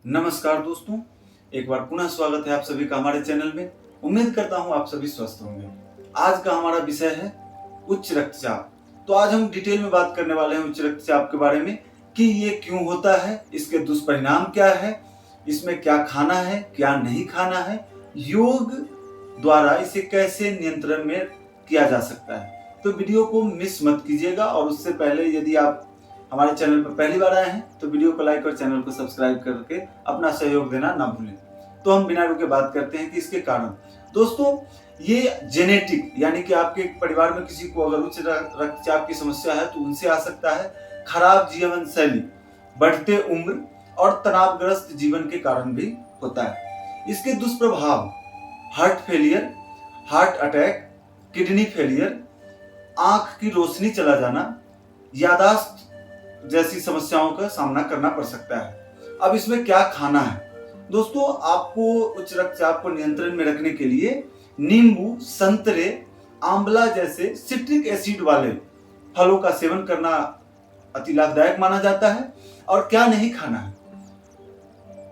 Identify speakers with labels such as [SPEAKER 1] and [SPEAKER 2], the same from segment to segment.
[SPEAKER 1] नमस्कार दोस्तों, एक बार पुनः स्वागत है आप सभी का हमारे चैनल में। उम्मीद करता हूँ आप सभी स्वस्थ होंगे। आज का हमारा विषय है उच्च रक्तचाप। तो आज हम डिटेल में बात करने वाले हैं उच्च रक्तचाप के बारे में कि ये क्यों होता है, इसके दुष्परिणाम क्या है, इसमें क्या खाना है, क्या नहीं खाना है, योग द्वारा इसे कैसे नियंत्रण में किया जा सकता है। तो वीडियो को मिस मत कीजिएगा और उससे पहले यदि आप हमारे चैनल पर पहली बार आए हैं तो वीडियो को लाइक और चैनल को सब्सक्राइब करके अपना सहयोग देना ना भूलें। तो हम बिना रुके बात करते हैं कि इसके कारण। दोस्तों, ये जेनेटिक यानी कि आपके परिवार में किसी को अगर उच्च रक्तचाप की समस्या है तो उनसे आ सकता है। खराब जीवन शैली, बढ़ते उम्र और तनावग्रस्त जीवन के कारण भी होता है। इसके दुष्प्रभाव heart failure, heart attack, kidney failure, आंख की रोशनी चला जाना, यादाश्त जैसी समस्याओं का सामना करना पड़ सकता है। अब इसमें क्या खाना है? दोस्तों, आपको उच्च रक्तचाप को नियंत्रण में रखने के लिए नींबू, संतरे, आंवला जैसे सिट्रिक एसिड वाले फलों का सेवन करना अति लाभदायक माना जाता है। और क्या नहीं खाना है?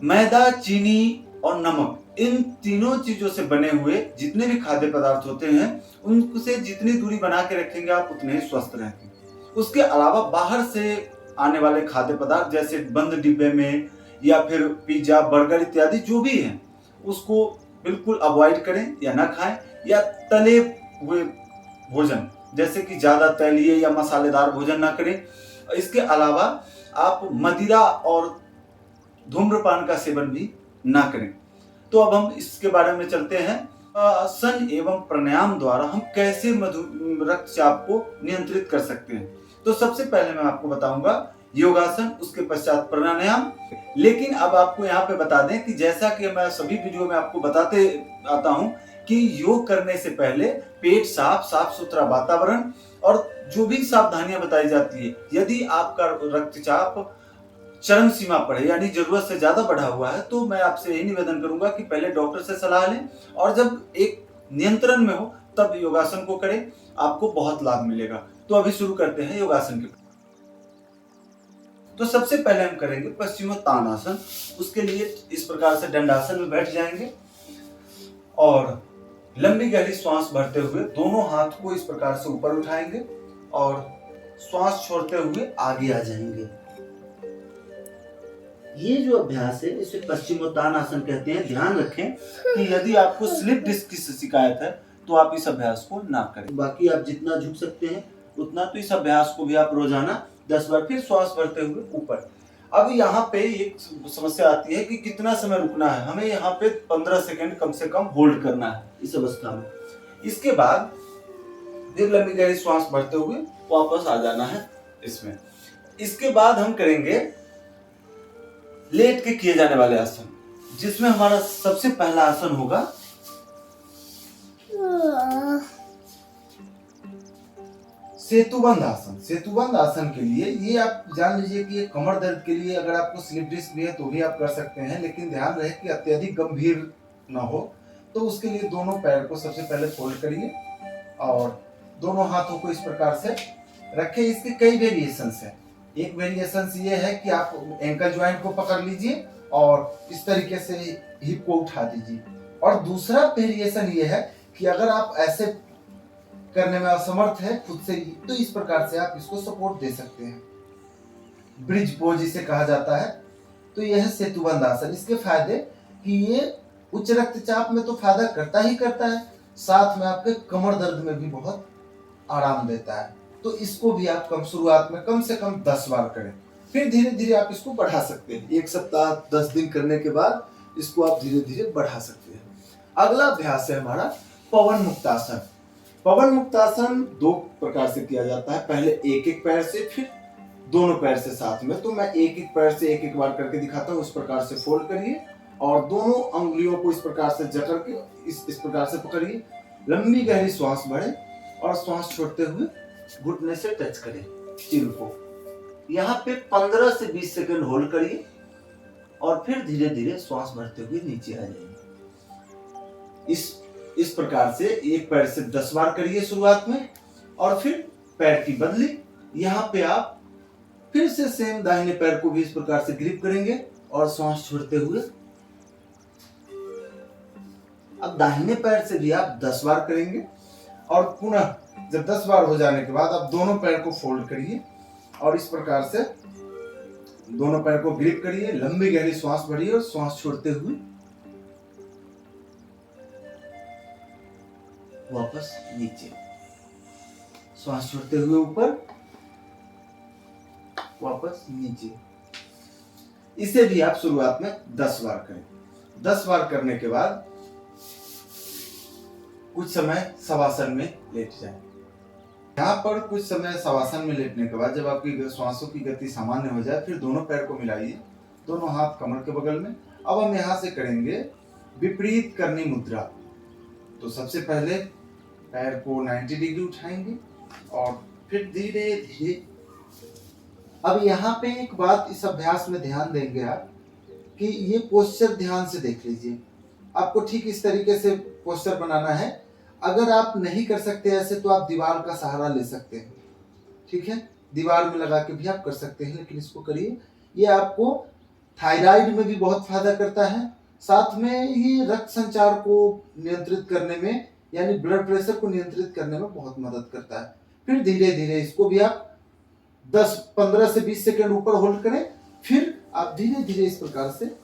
[SPEAKER 1] मैदा, चीनी और नमक, इन तीनों चीजों से बने हुए जितने भी खाद्य पदार्थ होते हैं उनसे जितनी दूरी बना के रखेंगे आप उतने ही स्वस्थ रहेंगे। उसके अलावा बाहर से आने वाले खाद्य पदार्थ जैसे बंद डिब्बे में या फिर पिज्जा, बर्गर इत्यादि जो भी हैं उसको बिल्कुल अवॉइड करें या ना खाएं। या तले हुए भोजन जैसे कि ज्यादा तैलीय या मसालेदार भोजन ना करें। इसके अलावा आप मदिरा और धूम्रपान का सेवन भी ना करें। तो अब हम इसके बारे में चलते हैं। आसन एवं प्राणायाम द्वारा हम कैसे रक्तचाप को नियंत्रित कर सकते हैं। तो सबसे पहले मैं आपको बताऊंगा योगासन, उसके पश्चात प्राणायाम। लेकिन अब आपको यहाँ पे बता दें कि जैसा कि मैं सभी वीडियो में आपको बताते आता हूँ कि योग करने से पहले पेट साफ, साफ सुथरा वातावरण और जो भी सावधानियां बताई जाती है। यदि आपका रक्तचाप चरम सीमा पर है यानी जरूरत से ज्यादा बढ़ा हुआ है तो मैं आपसे यही निवेदन करूंगा कि पहले डॉक्टर से सलाह लें और जब एक नियंत्रण में हो तब योगासन को करें, आपको बहुत लाभ मिलेगा। तो अभी शुरू करते हैं योगासन के। तो सबसे पहले हम करेंगे पश्चिमोत्तानासन। उसके लिए इस प्रकार से दंडासन में बैठ जाएंगे और लंबी गहरी श्वास भरते हुए दोनों हाथ को इस प्रकार से ऊपर उठाएंगे और श्वास छोड़ते हुए आगे आ जाएंगे। ये जो अभ्यास है इसे पश्चिमोत्तानासन कहते हैं। ध्यान रखें कि यदि आपको स्लिप डिस्क की शिकायत है तो आप इस अभ्यास को ना करें। बाकी आप जितना झुक सकते हैं उतना, तो इस अभ्यास को भी आप रोजाना 10 बार फिर श्वास भरते हुए ऊपर। अब यहाँ पे एक समस्या आती है कि कितना समय रुकना है। हमें यहाँ पे 15 सेकंड कम से कम होल्ड करना है इस अवस्था में। इसके बाद फिर लंबी गहरी श्वास भरते हुए वापस आ जाना है इसमें। इसके बाद हम करेंगे लेट के किए जाने वाले आसन, जिसमें हमारा सबसे पहला आसन होगा सेतुबंध आसन। सेतुबंध आसन के लिए ये आप जान लीजिए कि ये कमर दर्द के लिए, अगर आपको स्लिप डिस्क भी है तो भी आप कर सकते हैं, लेकिन ध्यान रहे कि अत्यधिक गंभीर ना हो। तो उसके लिए दोनों पैर को सबसे पहले फोल्ड करिए और दोनों हाथों को इस प्रकार से रखें। इसके कई वेरिएशंस हैं। एक वेरिएशन ये है कि आप एंकल ज्वाइंट को पकड़ लीजिए और इस तरीके से हिप को उठा दीजिए। और दूसरा वेरिएशन ये है कि अगर आप ऐसे करने में असमर्थ है खुद से ही, तो इस प्रकार से आप इसको सपोर्ट दे सकते हैं। ब्रिज पोज इसे कहा जाता है। तो यह है सेतुबंध आसन। इसके फायदे कि ये उच्च रक्तचाप में तो फायदा करता ही करता है, साथ में आपके कमर दर्द में भी बहुत आराम देता है। तो इसको भी आप शुरुआत में कम से कम 10 बार करें, फिर धीरे धीरे आप इसको बढ़ा सकते हैं। 1 सप्ताह 10 दिन करने के बाद इसको आप धीरे धीरे बढ़ा सकते हैं। अगला अभ्यास है हमारा पवन मुक्तासन। पवन मुक्तासन 2 प्रकार से किया जाता है। पहले एक एक पैर से, फिर दोनों पैर से साथ में। तो मैं एक एक पैर से एक एक बार करके दिखाता हूँ। इस प्रकार से फोल्ड करिए और दोनों अंगुलियों को इस प्रकार से जकड़ के इस प्रकार से पकड़िए। लंबी गहरी श्वास भरें और श्वास छोड़ते हुए घुटने से टच करें चिन को। यहाँ पे 15 से 20 सेकंड होल्ड करिए और फिर धीरे धीरे श्वास भरते हुए नीचे आ जाइए। इस प्रकार से एक पैर से 10 बार करिए शुरुआत में और फिर पैर की बदली। यहाँ पे आप फिर से सेम दाहिने पैर को भी इस प्रकार से ग्रिप करेंगे और श्वास छोड़ते हुए। अब दाहिने पैर से भी आप 10 बार करेंगे और पुनः जब 10 बार हो जाने के बाद आप दोनों पैर को फोल्ड करिए और इस प्रकार से दोनों पैर को ग्रिप करिए, लंबी गहरी श्वास भरिए और श्वास छोड़ते हुए वापस नीचे, श्वास छोड़ते हुए ऊपर, वापस नीचे। इसे भी आप शुरुआत में 10 बार करें। 10 बार करने के बाद कुछ समय शवासन में लेट जाएं। यहाँ पर कुछ समय शवासन में लेटने के बाद जब आपकी श्वासों की गति सामान्य हो जाए, फिर दोनों पैर को मिलाइए, दोनों हाथ कमर के बगल में। अब हम यहाँ से करेंगे विपरीत करनी मुद्रा। तो सबसे पहले पैर को 90 डिग्री उठाएंगे और फिर धीरे धीरे। अब यहाँ पे एक बात इस अभ्यास में ध्यान देंगे आप कि ये पोस्चर ध्यान से देख लीजिए। आपको ठीक इस तरीके से पोस्चर बनाना है। अगर आप नहीं कर सकते ऐसे तो आप दीवार का सहारा ले सकते हैं, ठीक है, दीवार में लगा के भी आप कर सकते हैं, लेकिन इसको करिए। ये आपको थायराइड में भी बहुत फायदा करता है, साथ में ये रक्त संचार को नियंत्रित करने में यानी ब्लड प्रेशर को नियंत्रित करने में बहुत मदद करता है। फिर धीरे धीरे इसको भी आप 15 से 20 सेकंड ऊपर होल्ड करें, फिर आप धीरे धीरे इस प्रकार से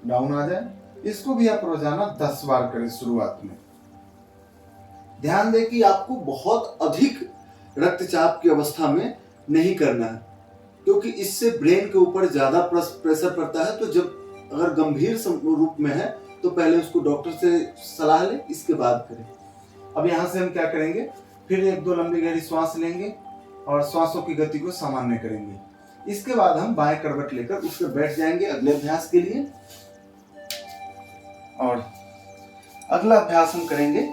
[SPEAKER 1] डाउन आ जाए। इसको भी आप रोजाना 10 बार करें शुरुआत में। ध्यान दें कि आपको बहुत अधिक रक्तचाप की अवस्था में नहीं करना है, क्योंकि इससे ब्रेन के ऊपर ज्यादा प्रेशर पड़ता है। तो जब अगर गंभीर रूप में है तो पहले उसको डॉक्टर से सलाह लें, इसके बाद करें। अब यहाँ से हम क्या करेंगे, फिर 1-2 लंबी गहरी श्वास लेंगे और श्वासों की गति को सामान्य करेंगे। इसके बाद हम बाएं करवट लेकर उस पर बैठ जाएंगे अगले अभ्यास के लिए। और अगला अभ्यास हम करेंगे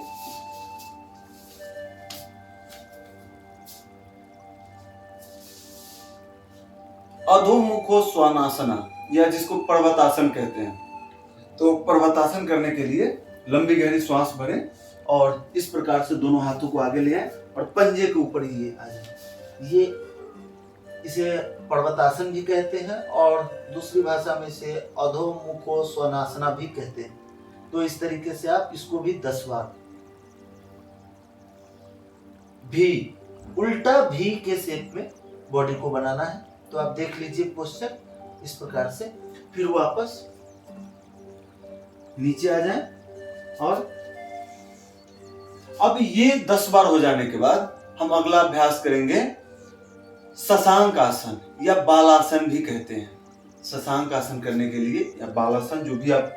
[SPEAKER 1] अधोमुखो स्वानासना, या जिसको पर्वतासन कहते हैं। तो पर्वतासन करने के लिए लंबी गहरी श्वास भरें और इस प्रकार से दोनों हाथों को आगे ले आए और पंजे के ऊपर ये आ जाए। ये इसे पर्वतासन भी कहते हैं और दूसरी भाषा में इसे अधोमुखो स्वानासना भी कहते हैं। तो इस तरीके से आप इसको भी 10 बार भी उल्टा भी के शेप में बॉडी को बनाना है। तो आप देख लीजिए पोस्चर इस प्रकार से, फिर वापस नीचे आ जाएं। और अब ये 10 बार हो जाने के बाद हम अगला अभ्यास करेंगे शशांक आसन या बालासन भी कहते हैं। शशांक आसन करने के लिए या बालासन, जो भी आप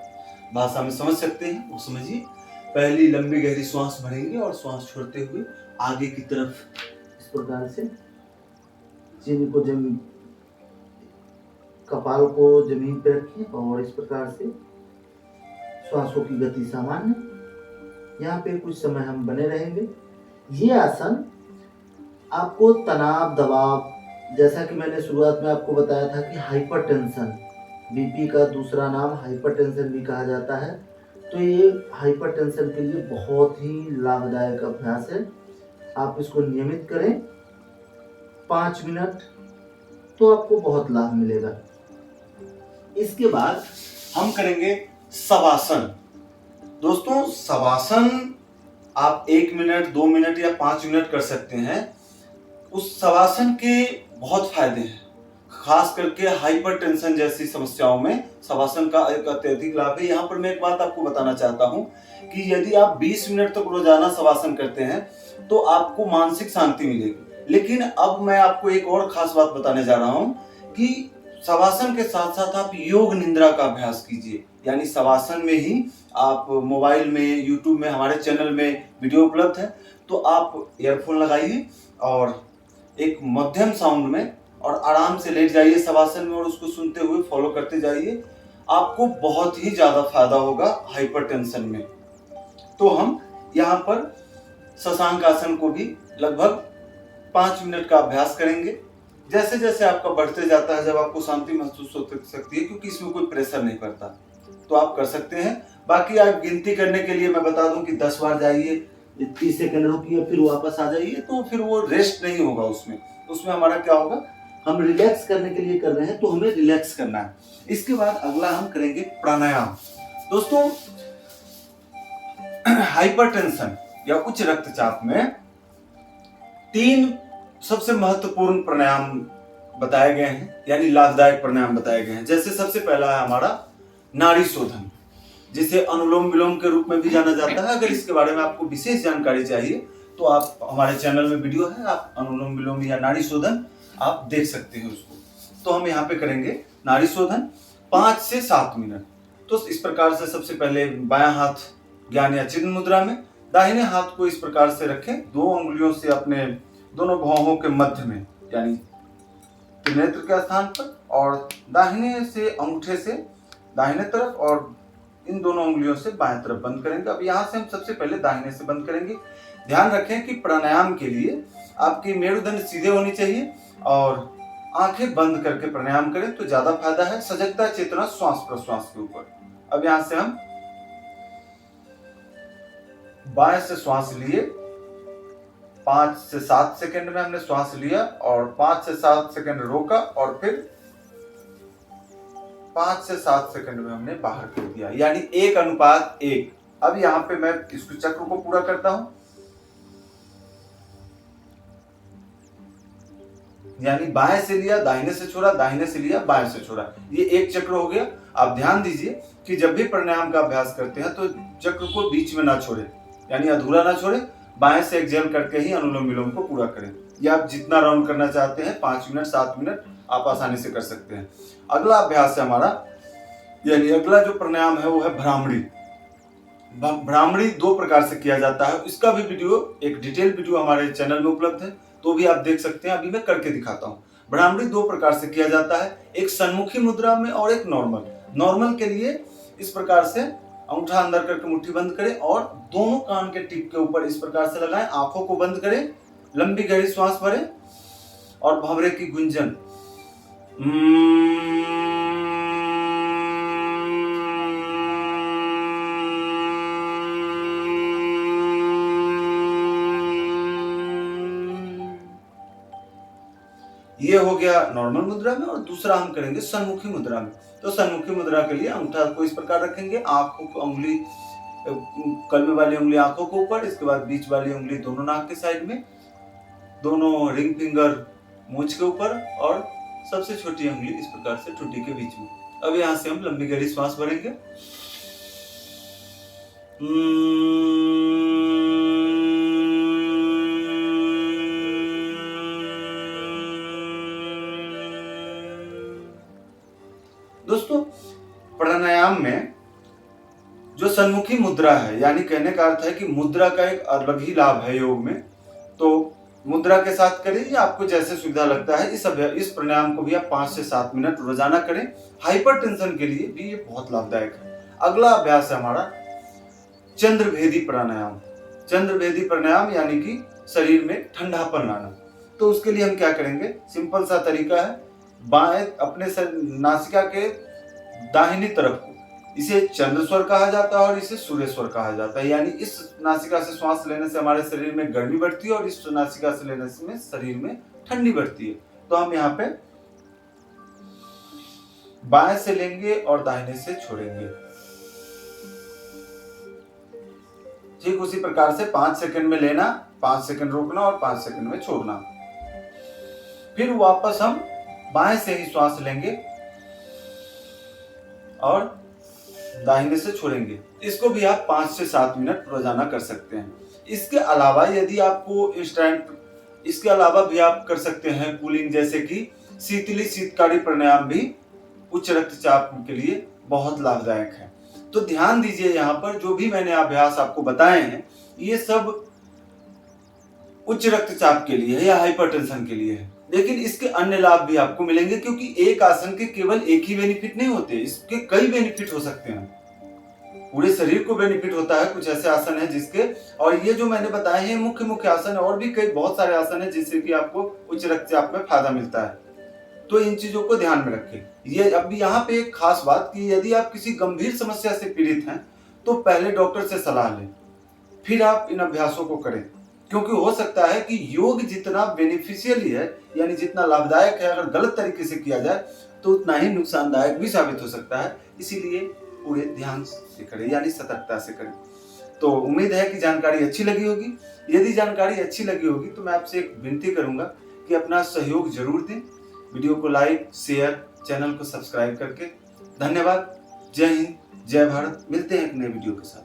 [SPEAKER 1] भाषा में समझ सकते हैं वो समझिए। पहली लंबी गहरी श्वास भरेंगे और श्वास छोड़ते हुए आगे की तरफ इस प्रकार से चीनी को जमीन, कपाल को जमीन पर रखिए और इस प्रकार से श्वासों की गति सामान्य। यहाँ पे कुछ समय हम बने रहेंगे। ये आसन आपको तनाव, दबाव, जैसा कि मैंने शुरुआत में आपको बताया था कि हाइपरटेंशन, बीपी का दूसरा नाम हाइपरटेंशन भी कहा जाता है। तो ये हाइपरटेंशन के लिए बहुत ही लाभदायक अभ्यास है। आप इसको नियमित करें 5 मिनट, तो आपको बहुत लाभ मिलेगा। इसके बाद हम करेंगे शवासन। दोस्तों, शवासन आप 1 मिनट, 2 मिनट या 5 मिनट कर सकते हैं। उस शवासन के बहुत फायदे हैं, खास करके हाइपरटेंशन जैसी समस्याओं में शवासन का एक अत्यधिक लाभ है। यहाँ पर मैं एक बात आपको बताना चाहता हूँ कि यदि आप 20 मिनट तक रोजाना शवासन करते हैं तो आपको मानसिक शांति मिलेगी। लेकिन अब मैं आपको एक और खास बात बताने जा रहा हूँ कि शवासन के साथ साथ आप योग निद्रा का अभ्यास कीजिए। यानी शवासन में ही आप मोबाइल में, यूट्यूब में, हमारे चैनल में वीडियो उपलब्ध है, तो आप ईयरफोन लगाइए और एक मध्यम साउंड में और आराम से लेट जाइए शवासन में और उसको सुनते हुए फॉलो करते जाइए। आपको बहुत ही ज्यादा फायदा होगा हाइपरटेंशन में। तो हम यहाँ पर शशांक आसन को भी लगभग 5 मिनट का अभ्यास करेंगे। जैसे जैसे आपका बढ़ते जाता है, जब आपको शांति महसूस हो सकती है, क्योंकि इसमें कोई प्रेशर नहीं पड़ता, तो आप कर सकते हैं। बाकी आप गिनती करने के लिए मैं बता दूं कि 10 बार जाइए, 30 सेकंड रुकिए, फिर वापस आ जाइए, तो फिर वो रेस्ट नहीं होगा। उसमें हमारा क्या होगा, हम रिलैक्स करने के लिए कर रहे हैं, तो हमें रिलैक्स करना है। इसके बाद अगला हम करेंगे प्राणायाम। दोस्तों, हाइपरटेंशन या उच्च रक्तचाप में 3 सबसे महत्वपूर्ण प्राणायाम बताए गए हैं, यानी लाभदायक प्राणायाम बताए गए हैं। जैसे सबसे पहला है हमारा नाड़ी शोधन, जिसे अनुलोम विलोम के रूप में भी जाना जाता है। अगर इसके बारे में आपको विशेष जानकारी चाहिए तो आप हमारे चैनल में वीडियो है, आप अनुलोम विलोम या नाड़ी शोधन आप देख सकते हैं उसको। तो हम यहाँ पे करेंगे नाड़ी शोधन 5 से 7 मिनट। तो इस प्रकार से सबसे पहले बायां हाथ ज्ञान या चिन्ह मुद्रा में, दाहिने हाथ को इस प्रकार से रखें, 2 उंगलियों से अपने दोनों भौहों के मध्य में, यानी त्रिनेत्र के स्थान पर, और दाहिने से अंगूठे से दाहिने तरफ और इन दोनों उंगलियों से बाएं तरफ बंद करेंगे। अब यहाँ से हम सबसे पहले दाहिने से बंद करेंगे। ध्यान रखें कि प्राणायाम के लिए आपकी मेरुदंड सीधे होनी चाहिए और आंखें बंद करके प्राणायाम करें तो ज्यादा फायदा है। सजगता चेतना श्वास प्रश्वास के ऊपर। अब यहाँ से हम बाएं से श्वास लिए, 5 से 7 सेकंड में हमने श्वास लिया और 5 से 7 सेकंड रोका और फिर 5 से 7 सेकंड में हमने बाहर कर दिया, यानी 1:1। अब यहाँ पे मैं इस चक्र को पूरा करता हूं, यानी बाएं से लिया दाहिने से छोड़ा, दाहिने से लिया बाएं से छोड़ा, ये एक चक्र हो गया। आप ध्यान दीजिए कि जब भी प्राणायाम का अभ्यास करते हैं तो चक्र को बीच में ना छोड़े, यानी अधूरा ना छोड़े, बाएं से एक्सहेल करके ही अनुलोम विलोम को पूरा करें। या आप जितना राउंड करना चाहते हैं, 5 मिनट 7 मिनट आप आसानी से कर सकते हैं। अगला अभ्यास है हमारा, यानी अगला जो प्राणायाम है वो है भ्रामरी। भ्रामरी 2 प्रकार से किया जाता है, इसका भी वीडियो, एक डिटेल वीडियो हमारे चैनल में उपलब्ध है, तो भी आप देख सकते हैं। अभी मैं करके दिखाता हूँ। भ्रामरी 2 प्रकार से किया जाता है, एक सन्मुखी मुद्रा में और एक नॉर्मल। नॉर्मल के लिए इस प्रकार से अंगूठा अंदर करके मुट्ठी बंद करें और दोनों कान के टिप के ऊपर इस प्रकार से लगाएं, आंखों को बंद करें, लंबी गहरी श्वास भरें और भंवरे की गुंजन ये हो गया नॉर्मल मुद्रा में। और दूसरा हम करेंगे सन्मुखी मुद्रा में। तो सन्मुखी मुद्रा के लिए अंगूठा को इस प्रकार रखेंगे, आंखों को उंगली, कलमे वाली उंगली आंखों के ऊपर, इसके बाद बीच वाली उंगली दोनों नाक के साइड में, दोनों रिंग फिंगर मूंछ के ऊपर और सबसे छोटी उंगली इस प्रकार से ठुड्डी के बीच में। अब यहाँ से हम लंबी गहरी श्वास भरेंगे। दोस्तों, प्राणायाम में जो सन्मुखी मुद्रा है, यानी कहने का अर्थ है कि मुद्रा का एक अलग ही लाभ है योग में, तो मुद्रा के साथ करें या आपको जैसे सुविधा लगता है। इस प्राणायाम को भी आप 5 से 7 मिनट रोजाना करें। हाइपरटेंशन के लिए भी ये बहुत लाभदायक है। अगला अभ्यास है हमारा चंद्रभेदी प्राणायाम। चंद्रभेदी प्राणायाम यानी कि शरीर में ठंडापन लाना। तो उसके लिए हम क्या करेंगे, सिंपल सा तरीका है, बाएं अपने नासिका के दाहिनी तरफ को, इसे चंद्र स्वर कहा जाता है और इसे सूर्य स्वर कहा जाता है। यानी इस नासिका से श्वास लेने से हमारे शरीर में गर्मी बढ़ती है और इस नासिका से लेने से शरीर में ठंडी बढ़ती है। तो हम यहाँ पे बाएं से लेंगे और दाहिने से छोड़ेंगे। ठीक उसी प्रकार से 5 सेकंड में लेना, 5 सेकंड रोकना और 5 सेकंड में छोड़ना। फिर वापस हम बाएं से ही श्वास लेंगे और दाहिने से छोड़ेंगे। इसको भी आप 5 से 7 मिनट रोजाना कर सकते हैं। इसके अलावा यदि आपको इंस्टेंट, इसके अलावा भी आप कर सकते हैं कूलिंग, जैसे कि शीतली शीतकारी प्राणायाम भी उच्च रक्तचाप के लिए बहुत लाभदायक है। तो ध्यान दीजिए, यहाँ पर जो भी मैंने अभ्यास आपको बताए हैं ये सब उच्च रक्तचाप के लिए है या हाइपरटेंशन के लिए है, लेकिन इसके अन्य लाभ भी आपको मिलेंगे, क्योंकि एक आसन के केवल एक ही बेनिफिट नहीं होते, इसके कई बेनिफिट हो सकते हैं। पूरे शरीर को बेनिफिट होता है। कुछ ऐसे आसन है जिसके, और ये जो मैंने बताए हैं मुख्य मुख्य आसन है, और भी कई बहुत सारे आसन है जिससे कि आपको उच्च रक्तचाप में फायदा मिलता है। तो इन चीजों को ध्यान में रखें। ये अभी यहाँ पे एक खास बात कि यदि आप किसी गंभीर समस्या से पीड़ित हैं तो पहले डॉक्टर से सलाह लें, फिर आप इन अभ्यासों को करें। क्योंकि हो सकता है कि योग जितना बेनिफिशियली है, यानी जितना लाभदायक है, अगर गलत तरीके से किया जाए तो उतना ही नुकसानदायक भी साबित हो सकता है। इसीलिए पूरे ध्यान से करें, यानी सतर्कता से करें। तो उम्मीद है कि जानकारी अच्छी लगी होगी। यदि जानकारी अच्छी लगी होगी तो मैं आपसे एक विनती करूंगा कि अपना सहयोग जरूर दें, वीडियो को लाइक, शेयर, चैनल को सब्सक्राइब करके। धन्यवाद। जय हिंद, जय भारत। मिलते हैं एक नए वीडियो के साथ।